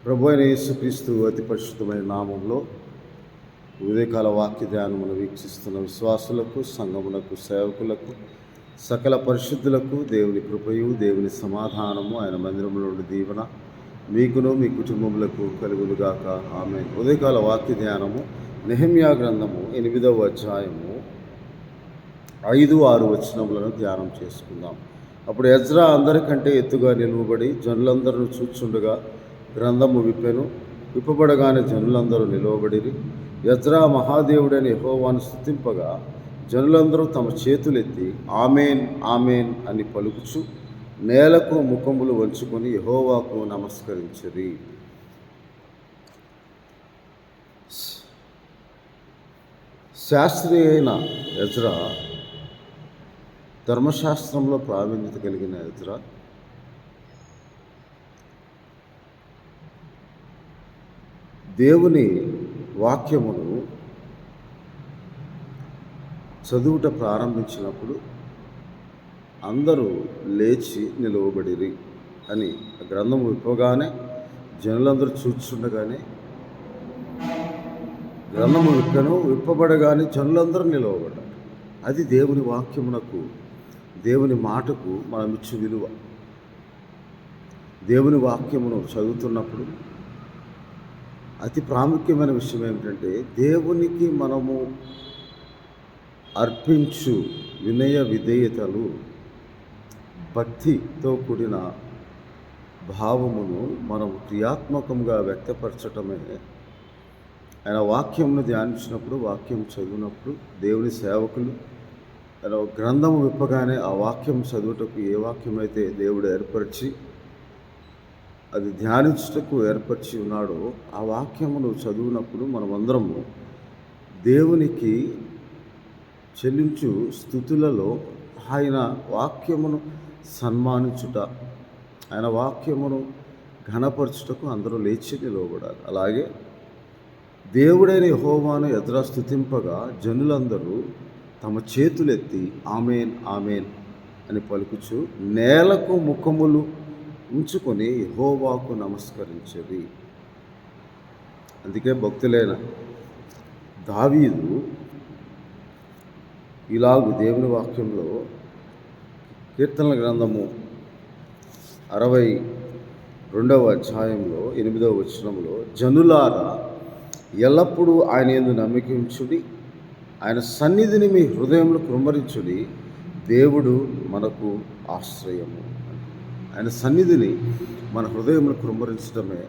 ప్రభు అయిన యేసుక్రీస్తు అతి పరిశుద్ధమైన నామంలో ఉదయకాల వాక్య ధ్యానమును వీక్షిస్తున్న విశ్వాసులకు, సంఘములకు, సేవకులకు, సకల పరిశుద్ధులకు దేవుని కృపయు, దేవుని సమాధానము, ఆయన మందిరంలో నుండి దీవెన మీకును మీ కుటుంబములకు కలుగునుగాక. ఆమేన్. ఉదయకాల వాక్య ధ్యానము నెహెమ్యా గ్రంథము 8వ అధ్యాయము 5-6 వచనములను ధ్యానం చేసుకుందాం. అప్పుడు ఎజ్రా అందరికంటే ఎత్తుగా నిలువబడి జనులందరూ చూచుండగా గ్రంథము విప్పబడగానే జనులందరూ నిలవబడిరి. ఎజ్రా మహాదేవుడైన యెహోవాను స్తుతింపగా జనులందరూ తమ చేతులెత్తి ఆమేన్ ఆమేన్ అని పలుకుచు నేలకు ముఖములు వంచుకొని యెహోవాకు నమస్కరించిరి. శాస్త్రి అయిన ఎజ్రా, ధర్మశాస్త్రంలో ప్రావీణ్యత కలిగిన ఎజ్రా దేవుని వాక్యమును చదువుట ప్రారంభించినప్పుడు అందరూ లేచి నిలవబడిరి అని గ్రంథము విప్పగానే జనులందరూ చూస్తుండగానే గ్రంథము విప్పబడగానే జనులందరూ నిలవబడ్డారు. అది దేవుని వాక్యమునకు, దేవుని మాటకు మనమిచ్చు విలువ. దేవుని వాక్యమును చదువుతున్నప్పుడు అతి ప్రాముఖ్యమైన విషయం ఏమిటంటే దేవునికి మనము అర్పించు వినయ విధేయతలు, భక్తితో కూడిన భావమును మనం క్రియాత్మకంగా వ్యక్తపరచటమే ఆయన వాక్యమును ధ్యానించినప్పుడు, వాక్యం చదివినప్పుడు దేవుని సేవకులు ఆయన గ్రంథము విప్పగానే ఆ వాక్యం చదువుటకు ఏ వాక్యం అయితే దేవుడు ఏర్పరిచి అది ధ్యానించుటకు ఏర్పరిచి ఉన్నాడో ఆ వాక్యమును చదివినప్పుడు మనమందరము దేవునికి చెల్లించు స్తుతులలో ఆయన వాక్యమును సన్మానించుట, ఆయన వాక్యమును ఘనపరచుటకు అందరూ లేచి నిలవబడాలి. అలాగే దేవుడైన యెహోవాను ఎజ్రా స్తుతింపగా జనులందరూ తమ చేతులెత్తి ఆమేన్ ఆమేన్ అని పలుకుచు నేలకు ముఖములు ఉంచుకొని యెహోవాకు నమస్కరించేది. అందుకే భక్తులైన దావీదు ఇలాగు దేవుని వాక్యంలో కీర్తనల గ్రంథము 62వ అధ్యాయంలో 8వ వచనంలో జనులారా ఎల్లప్పుడూ ఆయన యందు నమ్మిక ఉంచుడి, ఆయన సన్నిధిని మీ హృదయంలో కృమ్మరించుడి, దేవుడు మనకు ఆశ్రయము. ఆయన సన్నిధిని మన హృదయంలో కృమ్మరించడమే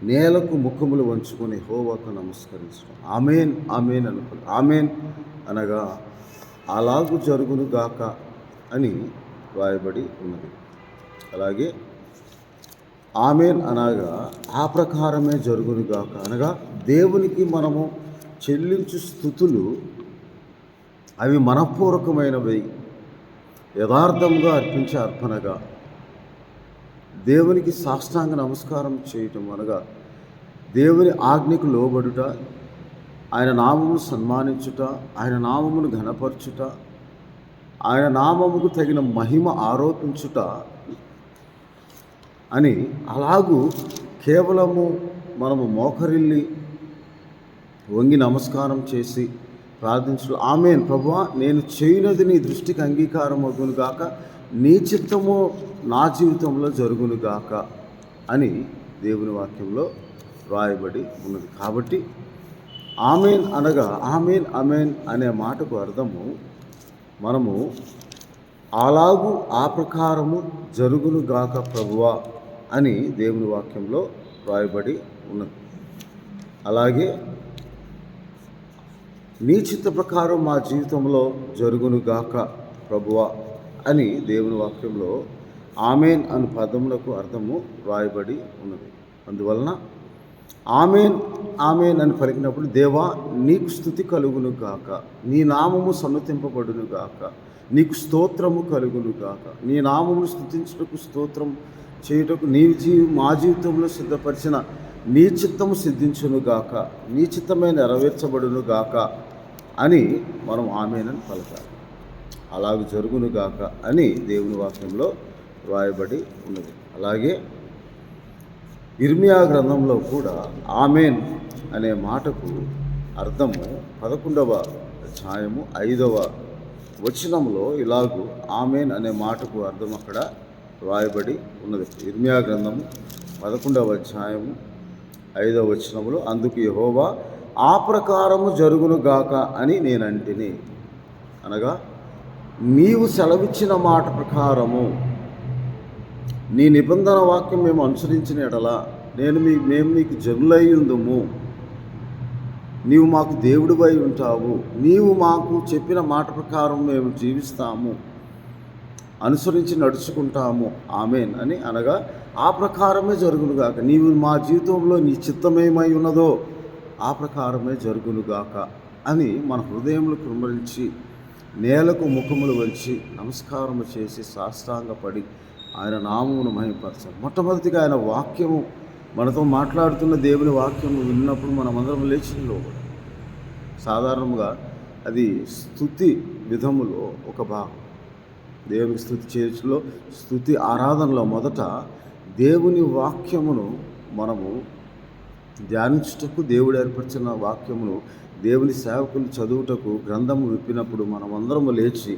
నేలకు ముఖములు వంచుకొని యెహోవాకు నమస్కరించడం. ఆమేన్ ఆమేన్ అనుకో. ఆమేన్ అనగా అలాగు జరుగును గాక అని రాయబడి ఉన్నది. అలాగే ఆమేన్ అనగా ఆ ప్రకారమే జరుగును గాక అనగా దేవునికి మనము చెల్లించు స్తుతులు అవి మనపూర్వకమైనవి, యథార్థంగా అర్పించే అర్పణగా దేవునికి సాష్టాంగ నమస్కారం చేయటం అనగా దేవుని ఆజ్ఞకు లోబడుట, ఆయన నామమును సన్మానించుట, ఆయన నామమును ఘనపరచుట, ఆయన నామముకు తగిన మహిమ ఆరోపించుట అని అలాగూ కేవలము మనము మోకరిల్లి వంగి నమస్కారం చేసి ప్రార్థించడం. ఆమేన్ ప్రభువా, నేను చేయనది నీ దృష్టికి అంగీకారం అవును గాక, నీ చిత్తము నా జీవితంలో జరుగును గాక అని దేవుని వాక్యంలో రాయబడి ఉన్నది. కాబట్టి ఆమేన్ అనగా ఆమేన్ ఆమేన్ అనే మాటకు అర్థము మనము అలాగూ ఆ ప్రకారము జరుగును గాక ప్రభువా అని దేవుని వాక్యంలో రాయబడి ఉన్నది. అలాగే నీ చిత్త ప్రకారం మా జీవితంలో జరుగును గాక ప్రభువా అని దేవుని వాక్యంలో ఆమేన్ అను పదములకు అర్థము రాయబడి ఉన్నది. అందువలన ఆమేన్ ఆమేన్ అని పలికినప్పుడు దేవా నీకు స్తుతి కలుగును గాక, నీ నామము సన్నతింపబడును గాక, నీకు స్తోత్రము కలుగును గాక, నీ నామమును స్తుతించుటకు స్తోత్రం చేయుటకు మా జీవితంలో సిద్ధపరిచిన నీ చిత్తము సిద్ధించును గాక, నీ చిత్తమే నెరవేర్చబడును గాక అని మనం ఆమేన్ అని పలకాలి. అలాగ జరుగును గాక అని దేవుని వాక్యంలో రాయబడి ఉన్నది. అలాగే ఇర్మియా గ్రంథంలో కూడా ఆమెన్ అనే మాటకు అర్థము 11వ అధ్యాయము 5వ వచనంలో ఇలాగూ ఆమెన్ అనే మాటకు అర్థం అక్కడ వ్రాయబడి ఉన్నది. ఇర్మియా గ్రంథము 11వ అధ్యాయము 5వ వచనములో, అందుకు యెహోవా ఆ ప్రకారము జరుగును గాక అని నేనంటిని. అనగా నీవు సెలవిచ్చిన మాట ప్రకారము నీ నిబంధన వాక్యం మేము అనుసరించిన ఎడల మేము నీకు జనులై ఉందుము, నీవు మాకు దేవుడివై ఉంటావు, నీవు మాకు చెప్పిన మాట ప్రకారం మేము జీవిస్తాము, అనుసరించి నడుచుకుంటాము, ఆమెన్ అని. అనగా ఆ ప్రకారమే జరుగునుగాక, నీవు మా జీవితంలో నీ చిత్తమేమై ఉన్నదో ఆ ప్రకారమే జరుగునుగాక అని మన హృదయములు కృమ్మరించి నేలకు ముఖములు వంచి నమస్కారము చేసి సాష్టాంగపడి ఆయన నామమును మహిమపరచాలి. మొట్టమొదటిగా ఆయన వాక్యము మనతో మాట్లాడుతున్న దేవుని వాక్యము విన్నప్పుడు మనమందరం లేచి నిలబడాలి. సాధారణంగా అది స్తుతి విధములో ఒక భాగం. దేవునికి స్తుతి చేయడంలో, స్తుతి ఆరాధనలో మొదట దేవుని వాక్యమును మనము ధ్యానించుటకు, దేవుడు ఏర్పరిచిన వాక్యమును దేవుని సేవకులు చదువుటకు గ్రంథము విప్పినప్పుడు మనమందరము లేచి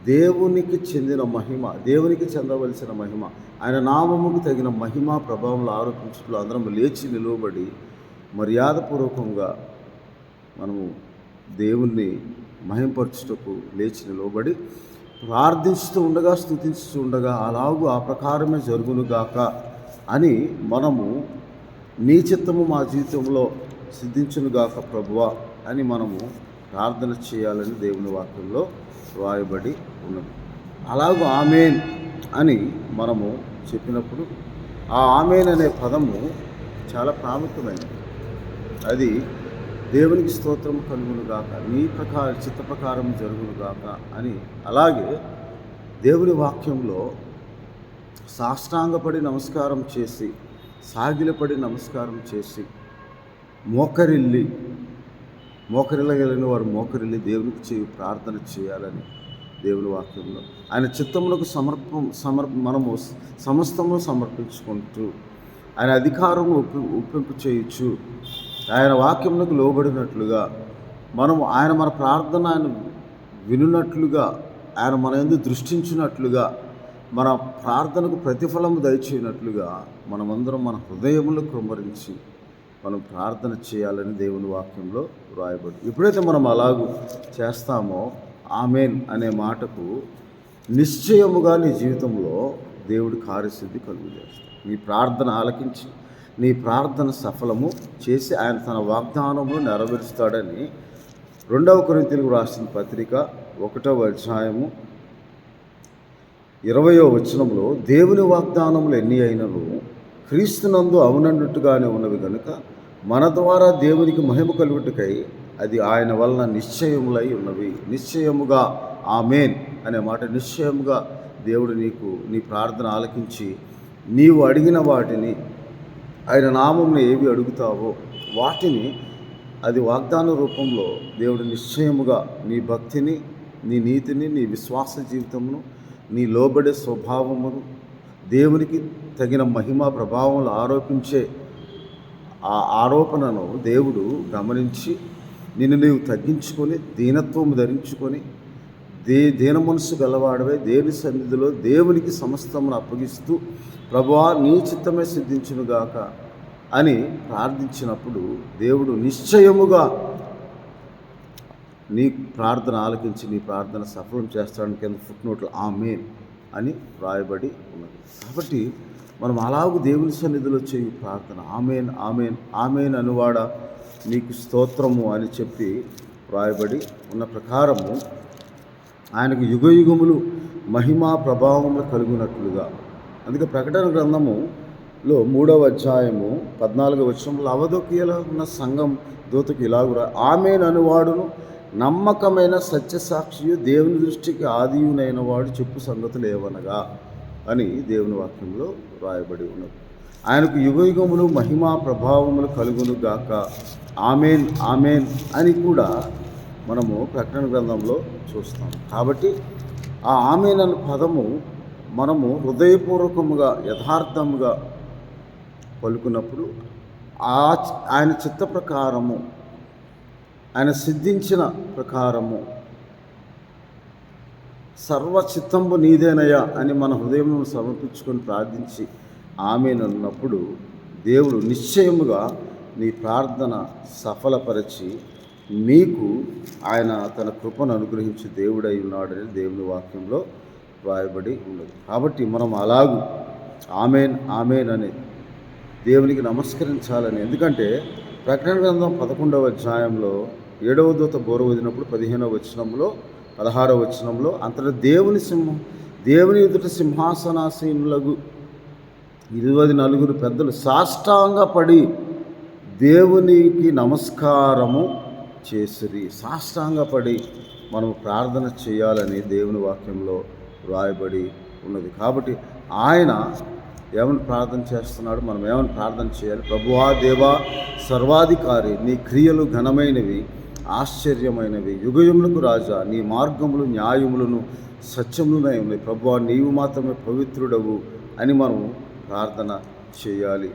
దేవునికి చెందిన మహిమ, దేవునికి చెందవలసిన మహిమ, ఆయన నామముకు తగిన మహిమ ప్రభావంలో ఆరోపించుటలో అందరం లేచి నిలువబడి మర్యాదపూర్వకంగా మనము దేవుణ్ణి మహిమపరచుటకు లేచి నిలువబడి ప్రార్థిస్తూ ఉండగా, స్తుతిస్తూ ఉండగా అలాగూ ఆ ప్రకారమే జరుగునుగాక అని మనము నీ చిత్తము మా జీవితంలో సిద్ధించునుగాక ప్రభువా అని మనము ప్రార్థన చేయాలని దేవుని వాక్యంలో వ్రాయబడి ఉన్నది. అలాగూ ఆమెన్ అని మనము చెప్పినప్పుడు ఆ ఆమెన్ అనే పదము చాలా ప్రాముఖ్యమైనది. అది దేవునికి స్తోత్రం కలుగునుగాక, నీ చిత్త ప్రకారం జరుగునుగాక అని. అలాగే దేవుని వాక్యంలో సాష్టాంగపడి నమస్కారం చేసి, సాగిలపడి నమస్కారం చేసి, మోకరిల్లగలిగిన వారు మోకరిల్లి దేవునికి ప్రార్థన చేయాలని దేవుని వాక్యంలో ఆయన చిత్తములకు మనము సమస్తము సమర్పించుకుంటూ ఆయన అధికారము ఒప్పింపు చేయొచ్చు, ఆయన వాక్యములకు లోబడినట్లుగా మనము ఆయన మన ప్రార్థన ఆయన వినున్నట్లుగా, ఆయన మన యందు దృష్టించినట్లుగా, మన ప్రార్థనకు ప్రతిఫలము దయచేయనట్లుగా మనమందరం మన హృదయములు కృమ్మరించి మనం ప్రార్థన చేయాలని దేవుని వాక్యంలో వ్రాయబడి. ఎప్పుడైతే మనం అలాగూ చేస్తామో ఆమెన్ అనే మాటకు నిశ్చయముగా నీ జీవితంలో దేవుడి కార్యసిద్ధి కలుగజేస్తాడు. నీ ప్రార్థన ఆలకించి నీ ప్రార్థన సఫలము చేసి ఆయన తన వాగ్దానమును నెరవేరుస్తాడని 2వ కొరింథీయులకు రాసిన పత్రిక 1వ అధ్యాయము 20వ వచనంలో, దేవుని వాగ్దానములు ఎన్ని అయినను క్రీస్తునందు అవునన్నట్టుగానే ఉన్నవి కనుక మన ద్వారా దేవునికి మహిమ కలుగుటకై అది ఆయన వలన నిశ్చయములై ఉన్నవి. నిశ్చయముగా ఆమెన్ అనే మాట, నిశ్చయముగా దేవుడు నీ ప్రార్థన ఆలకించి నీవు అడిగిన వాటిని, ఆయన నామమును ఏవి అడుగుతావో వాటిని అది వాగ్దాన రూపంలో దేవుడు నిశ్చయముగా నీ భక్తిని, నీ నీతిని, నీ విశ్వాస జీవితమును, నీ లోబడే స్వభావమును, దేవునికి తగిన మహిమ ప్రభావంలో ఆరోపించే ఆ ఆరోపణను దేవుడు గమనించి నిన్ను నీవు తగ్గించుకొని దీనత్వము ధరించుకొని దీన మనసు గలవాడవే దేవుని సన్నిధిలో దేవునికి సమస్తమును అప్పగిస్తూ ప్రభువా నీ చిత్తమే సిద్ధించునుగాక అని ప్రార్థించినప్పుడు దేవుడు నిశ్చయముగా నీ ప్రార్థన ఆలకించి నీ ప్రార్థన సఫలం చేస్తాడని కింద ఫుట్నోట్లు ఆమెన్ అని వ్రాయబడి ఉన్నది. కాబట్టి మనం అలాగూ దేవుని సన్నిధిలో చేయు ప్రార్థన ఆమెన్ ఆమెన్ ఆమెన్ అనువాడ నీకు స్తోత్రము అని చెప్పి వ్రాయబడి ఉన్న ప్రకారము ఆయనకు యుగయుగములు మహిమా ప్రభావములు కలుగునట్లుగా. అందుకే ప్రకటన గ్రంథములో 3వ అధ్యాయము 14వ వచనంలో లవొదికీయలో ఉన్న సంఘం దూతకు ఇలాగురా, ఆమెన్ అనువాడును నమ్మకమైన సత్యసాక్షియు దేవుని దృష్టికి ఆదియునైన వాడు చెప్పు సంగతులు ఏవనగా అని దేవుని వాక్యంలో రాయబడి ఉన్నది. ఆయనకు యుగయుగములు మహిమా ప్రభావములు కలుగును గాక ఆమెన్ ఆమెన్ అని కూడా మనము ప్రకటన గ్రంథంలో చూస్తాం. కాబట్టి ఆ ఆమెన్ అనే పదము మనము హృదయపూర్వకముగా యథార్థముగా పలుకున్నప్పుడు ఆయన చిత్త ప్రకారము, ఆయన సిద్ధించిన ప్రకారము సర్వచిత్తంబు నీదేనయ్యా అని మన హృదయం సమర్పించుకొని ప్రార్థించి ఆమేనన్నప్పుడు దేవుడు నిశ్చయముగా నీ ప్రార్థన సఫలపరిచి నీకు ఆయన తన కృపను అనుగ్రహించి దేవుడై ఉన్నాడని దేవుని వాక్యంలో వ్రాయబడి ఉన్నది. కాబట్టి మనం అలాగూ ఆమేన్ ఆమేన్ అని దేవునికి నమస్కరించాలని. ఎందుకంటే ప్రకటన గ్రంథం 11వ అధ్యాయంలో 7వ దూత బోర ఊదినప్పుడు 15వ వచనంలో 16వ వచనంలో అంతటా దేవుని ఎదుట సింహాసనాసీనులకు 24 పెద్దలు సాష్టాంగపడి దేవునికి నమస్కారము చేసిరి. సాష్టాంగపడి మనం ప్రార్థన చేయాలని దేవుని వాక్యంలో వ్రాయబడి ఉన్నది. కాబట్టి ఆయన ఏమని ప్రార్థన చేస్తున్నాడు, మనం ఏమని ప్రార్థన చేయాలి? ప్రభువా దేవా సర్వాధికారి, నీ క్రియలు ఘనమైనవి, ఆశ్చర్యమైనవి, యుగయుములకు రాజా, నీ మార్గములు న్యాయములను సత్యములునై ఉన్నాయి. ప్రభువా నీవు మాత్రమే పవిత్రుడవు అని మనం ప్రార్థన చేయాలి.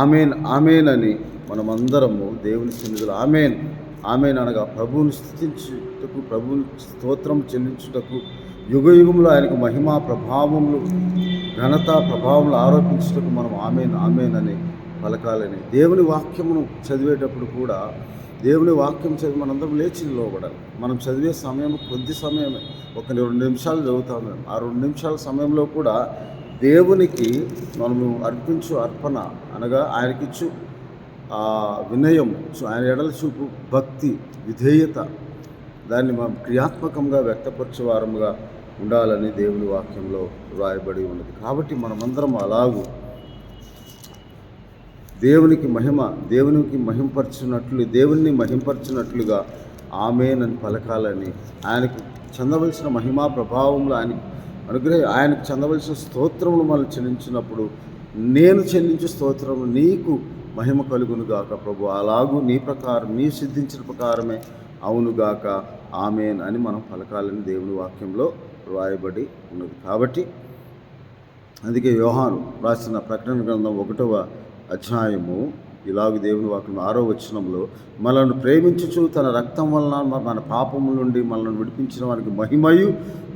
ఆమేన్ ఆమేన్ అని మనమందరము దేవుని సన్నిధిలో ఆమేన్ ఆమేన్ అనగా ప్రభువుని స్తుతించుటకు, ప్రభువుని స్తోత్రం చెల్లించుటకు, యుగయుగములో ఆయనకు మహిమా ప్రభావములు, ఘనత ప్రభావములు ఆరోపించుటకు మనం ఆమేన్ ఆమేన్ అని పలకాలని. దేవుని వాక్యమును చదివేటప్పుడు కూడా దేవుని వాక్యం చదివి మనందరం లేచి నిలవబడాలి. మనం చదివే సమయం కొద్ది సమయమే, 1-2 నిమిషాలు చదువుతాము. ఆ 2 నిమిషాల సమయంలో కూడా దేవునికి మనము అర్పించు అర్పణ అనగా ఆయనకిచ్చు వినయం, ఆయన ఎడల చూపు భక్తి, విధేయత, దాన్ని మనం క్రియాత్మకంగా వ్యక్తపరిచే వారముగా ఉండాలని దేవుని వాక్యంలో వ్రాయబడి ఉన్నది. కాబట్టి మనమందరం అలాగూ దేవునికి మహింపరిచినట్లుగా ఆమేన్ అని పలకాలని, ఆయనకు చెందవలసిన మహిమా ప్రభావములు ఆయనకు చెందవలసిన స్తోత్రములు మనం చెల్లించినప్పుడు, నేను చెల్లించే స్తోత్రము నీకు మహిమ కలుగునుగాక ప్రభు, అలాగూ నీ ప్రకారం, నీ సిద్ధించిన ప్రకారమే అవునుగాక ఆమేన్ అని మనం పలకాలని దేవుని వాక్యంలో వ్రాయబడి ఉన్నది. కాబట్టి అందుకే యోహాను రాసిన ప్రకటన గ్రంథం 1వ అధ్యాయము ఇలాగ దేవుని వాక్యం 6వ వచనంలో, మనల్ని ప్రేమించుచు తన రక్తం వలన మన పాపముల నుండి మనల్ని విడిపించిన వారికి మహిమయు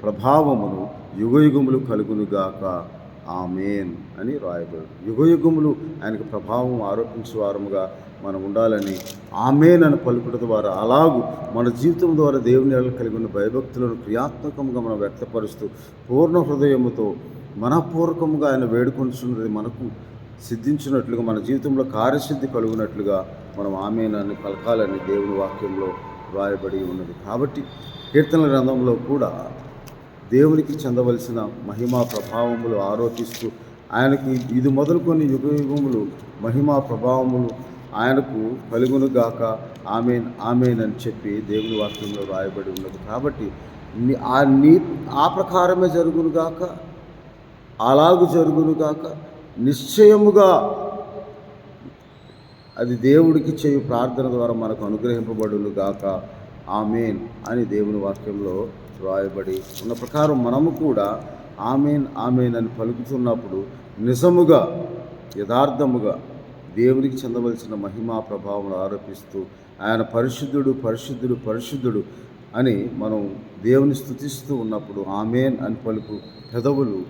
ప్రభావమును యుగయుగములు కలుగునుగాక ఆమేన్ అని రాయబడు. యుగయుగములు ఆయనకు ప్రభావం ఆరోపించే వారముగా మనం ఉండాలని ఆమేన్ అని పలుకుట ద్వారా, అలాగూ మన జీవితం ద్వారా దేవుని ఎడల కలిగి ఉన్న భయభక్తులను క్రియాత్మకంగా మనం వ్యక్తపరుస్తూ పూర్ణ హృదయముతో మనపూర్వకంగా ఆయన వేడుకొంచున్నది మనకు సిద్ధించినట్లుగా, మన జీవితంలో కార్యసిద్ధి కలుగునట్లుగా మనం ఆమేన్ అని పలకాలని దేవుని వాక్యంలో వ్రాయబడి ఉన్నది. కాబట్టి కీర్తనల గ్రంథంలో కూడా దేవునికి చెందవలసిన మహిమా ప్రభావములు ఆరోపిస్తూ, ఆయనకు ఇది మొదలుకొని యుగయుగములు మహిమా ప్రభావములు ఆయనకు కలుగునుగాక ఆమేన్ ఆమేన్ అని చెప్పి దేవుని వాక్యంలో రాయబడి ఉన్నది. కాబట్టి ఆ ప్రకారమే జరుగునుగాక, అలాగు జరుగునుగాక, నిశ్చయముగా అది దేవుడికి చేయు ప్రార్థన ద్వారా మనకు అనుగ్రహింపబడునుగాక ఆమేన్ అని దేవుని వాక్యంలో రాయబడి ఉన్న ప్రకారం మనము కూడా ఆమేన్ ఆమేన్ అని పలుకుతున్నప్పుడు నిజముగా యథార్థముగా దేవునికి చెందవలసిన మహిమా ప్రభావం ఆరోపిస్తూ, ఆయన పరిశుద్ధుడు పరిశుద్ధుడు పరిశుద్ధుడు అని మనం దేవుని స్తుతిస్తూ ఉన్నప్పుడు ఆమేన్ అని పలుకు పెదవులు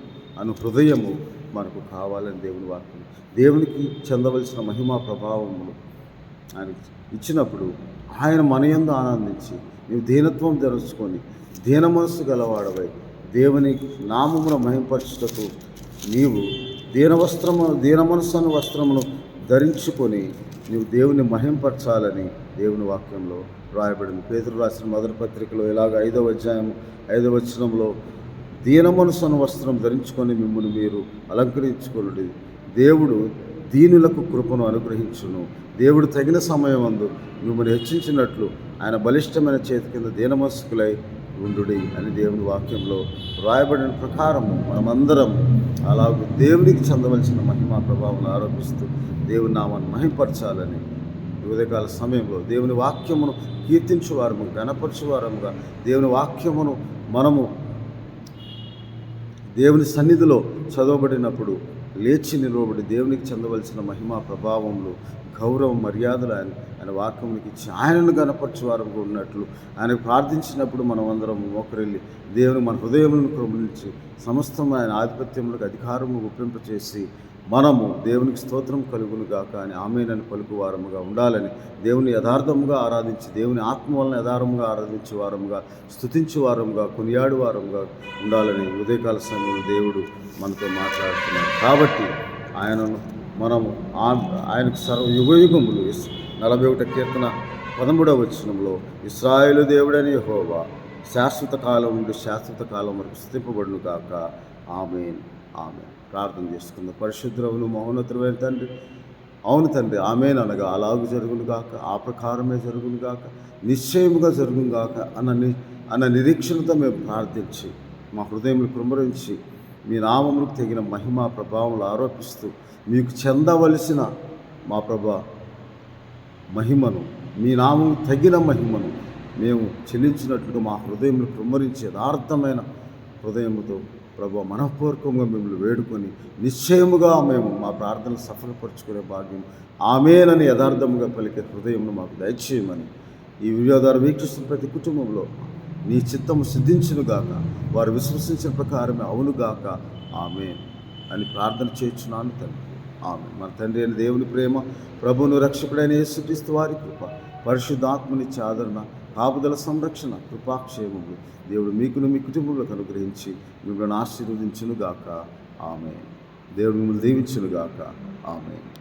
అను హృదయము మనకు కావాలని దేవుని వాక్యం. దేవునికి చెందవలసిన మహిమా ప్రభావములు ఆయన ఇచ్చినప్పుడు ఆయన మనయందు ఆనందించి, నీవు దీనత్వం ధరించుకొని దీన మనస్సు గలవాడవై దేవుని నామమును మహింపరచుటకు నీవు దీన మనస్సు వస్త్రమును ధరించుకొని నీవు దేవుని మహింపరచాలని దేవుని వాక్యంలో రాయబడింది. పేతురు రాసిన మొదటి పత్రికలో ఇలాగ 5వ అధ్యాయం 5వ వచనంలో, దీన మనస్సు వస్త్రం ధరించుకొని మిమ్మల్ని మీరు అలంకరించుకొనుడి, దేవుడు దీనులకు కృపను అనుగ్రహించును, దేవుడు తగిన సమయమందు మిమ్మల్ని హెచ్చించినట్లు ఆయన బలిష్టమైన చేతి కింద దీనమనస్కులై ఉండుడి అని దేవుని వాక్యంలో రాయబడిన ప్రకారము మనమందరం అలాగే దేవునికి చెందవలసిన మహిమా ప్రభావం ఆరోపిస్తూ దేవుని నామాన్ని మహింపరచాలని ఉదయకాల సమయంలో దేవుని వాక్యమును కీర్తించువారము, గణపరచువారముగా దేవుని వాక్యమును మనము దేవుని సన్నిధిలో చదవబడినప్పుడు లేచి నిలవబడి దేవునికి చెందవలసిన మహిమ ప్రభావములు గౌరవం మర్యాదలు ఆయన వాక్యమునికి ఇచ్చి ఆయనను గణపరచు వారంగా ఉన్నట్లు ఆయన ప్రార్థించినప్పుడు మనం అందరం మోకరెళ్ళి దేవుని మన హృదయములను క్రమించి సమస్తం ఆయన ఆధిపత్యములకు అధికారము ఒప్పింపచేసి మనము దేవునికి స్తోత్రం కలుగును గాక అని ఆమేనని పలుకు వారముగా ఉండాలని దేవుని యథార్థముగా ఆరాధించి దేవుని ఆత్మ వలన యథార్థముగా ఆరాధించే వారముగా స్తుతించే వారముగా కొనియాడు వారముగా ఉండాలని ఉదయకాల సమయంలో దేవుడు మనతో మాట్లాడుతున్నారు. కాబట్టి ఆయనను మనము ఆయనకు యుగయుగములు 41 కీర్తన 13వ వచనంలో ఇశ్రాయేలు దేవుడని యెహోవా శాశ్వత కాలం నుండి శాశ్వత కాలం వరకు స్తుతింపబడును గాక. ఆమేన్ ఆమేన్. ప్రార్థన చేసుకుందాం. పరిశుద్ధుడవును మహోన్నతుడైన తండ్రి, అవును తండ్రి, ఆమేన్ అనగా అలాగు జరుగును గాక, ఆ ప్రకారమే జరుగును గాక, నిశ్చయముగా జరుగును గాక అన్న నిరీక్షణతో మేము ప్రార్థించి మా హృదయములు కృమ్మరించి మీ నామములకు తగిన మహిమ ప్రభావములు ఆరోపిస్తూ మీకు చెందవలసిన మా ప్రభా మహిమను, మీ నామం తగిన మహిమను మేము చెల్లించినట్లుగా మా హృదయములు కృమ్మరించి యథార్థమైన హృదయముతో ప్రభు మనఃపూర్వకంగా మిమ్మల్ని వేడుకొని నిశ్చయముగా మేము మా ప్రార్థనలు సఫలపరుచుకునే భాగ్యం ఆమేనని యథార్థముగా పలికే హృదయమును మాకు దయచేయమని ఈ వీడియో ద్వారా వీక్షిస్తున్న ప్రతి కుటుంబంలో నీ చిత్తము సిద్ధించునుగాక, వారు విశ్వసించిన ప్రకారమే అవునుగాక. ఆమేన్ అని ప్రార్థన చేయుచున్నాను తండ్రి. ఆమేన్. మన తండ్రి అయిన దేవుని ప్రేమ, ప్రభువును రక్షకుడైన యేసుక్రీస్తు వారి కృప, పరిశుద్ధాత్మనిచ్చే ఆదరణ, కాపుదల సంరక్షణ, కృపాక్షేమములు దేవుడు మీకును మీ కుటుంబంలోకి అనుగ్రహించి మిమ్మల్ని ఆశీర్వదించునుగాక. ఆమేన్. దేవుడు మిమ్మల్ని దీవించునుగాక. ఆమేన్.